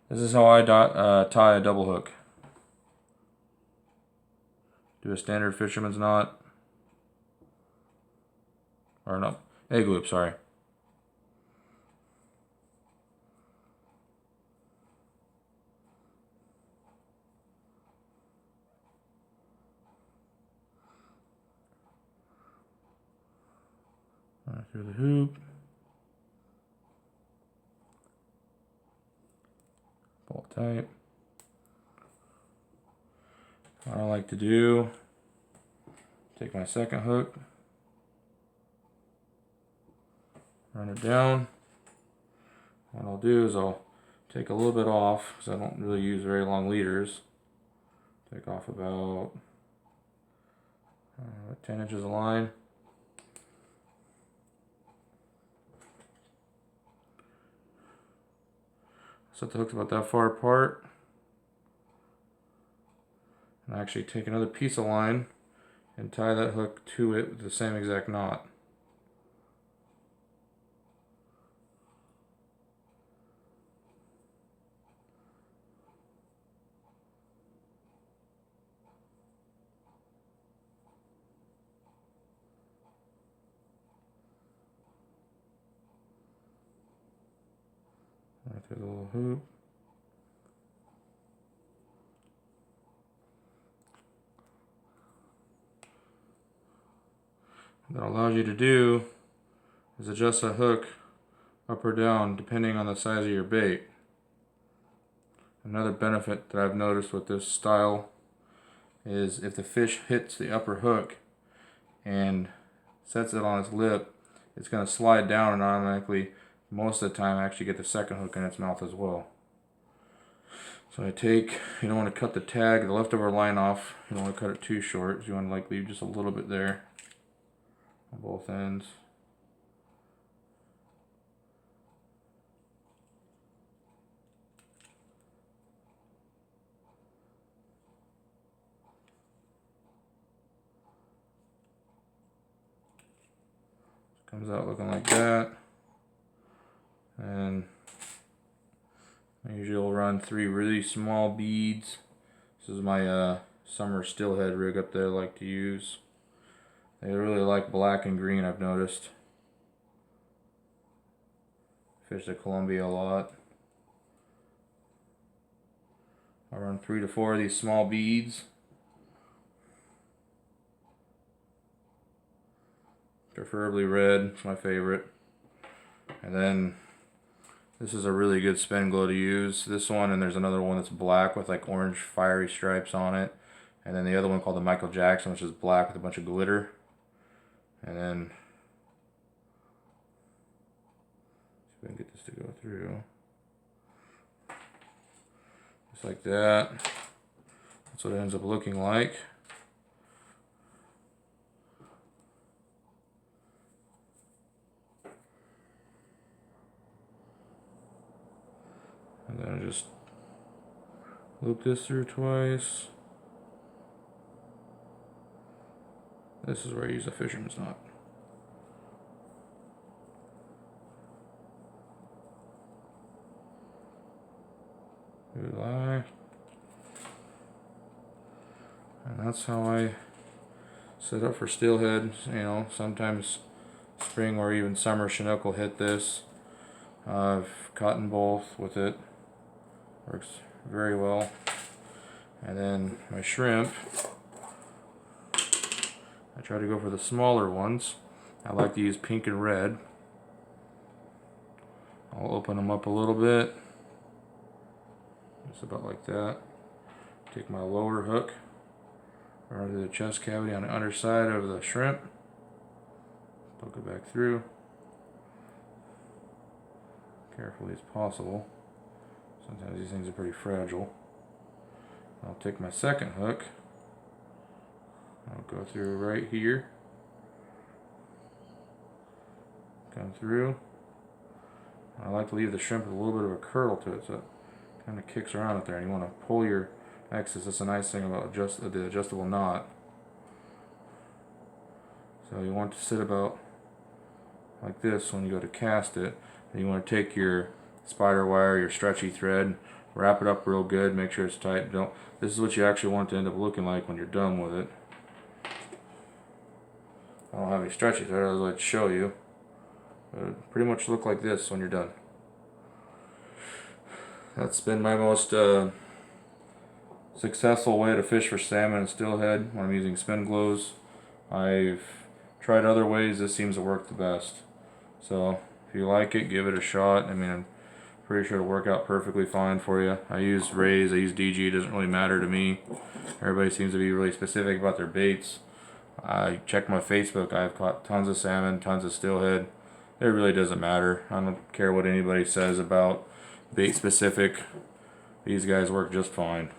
This is how I tie a double hook. Do a standard fisherman's knot. Or no, egg loop, sorry. Right through the hoop. Pull it tight. What I like to do, take my second hook, run it down. What I'll do is I'll take a little bit off because I don't really use very long leaders. Take off about 10 inches of line. Set the hooks about that far apart. And actually take another piece of line and tie that hook to it with the same exact knot. Right through the little hoop. What that allows you to do is adjust that hook up or down depending on the size of your bait. Another benefit that I've noticed with this style is if the fish hits the upper hook and sets it on its lip, it's going to slide down and automatically, most of the time, actually get the second hook in its mouth as well. So I take, you don't want to cut the tag, the leftover line off, you don't want to cut it too short, so you want to like leave just a little bit there on both ends. Comes out looking like that. And I usually will run 3 really small beads. This is my summer steelhead rig up there I like to use. They really like black and green, I've noticed. Fish the Columbia a lot. I run 3 to 4 of these small beads. Preferably red, it's my favorite. And then this is a really good spin glow to use. This one, and there's another one that's black with like orange fiery stripes on it. And then the other one called the Michael Jackson, which is black with a bunch of glitter. And then, see if I can get this to go through. Just like that. That's what it ends up looking like. And then I just loop this through twice. This is where I use a fisherman's knot. Good eye. And that's how I set up for steelhead. You know, sometimes spring or even summer Chinook will hit this. I've caught in both with it. Works very well. And then my shrimp, I try to go for the smaller ones. I like to use pink and red. I'll open them up a little bit. Just about like that. Take my lower hook, run to the chest cavity on the underside of the shrimp. Poke it back through. Carefully as possible. Sometimes these things are pretty fragile. I'll take my second hook. I'll go through right here. Come through. I like to leave the shrimp with a little bit of a curl to it so it kind of kicks around up there. And you want to pull your excess. That's a nice thing about the adjustable knot. So you want to sit about like this when you go to cast it. And you want to take your spider wire, your stretchy thread, Wrap it up real good, make sure it's tight. This is what you actually want it to end up looking like when you're done with it. I don't have any stretchy thread, I'd like to show you. It'll pretty much look like this when you're done. That's been my most successful way to fish for salmon and steelhead when I'm using spin glows. I've tried other ways, this seems to work the best. So if you like it, give it a shot. I mean, I'm pretty sure it'll work out perfectly fine for you. I use rays, I use DG, it doesn't really matter to me. Everybody seems to be really specific about their baits. I check my Facebook, I've caught tons of salmon, tons of steelhead. It really doesn't matter. I don't care what anybody says about bait specific. These guys work just fine.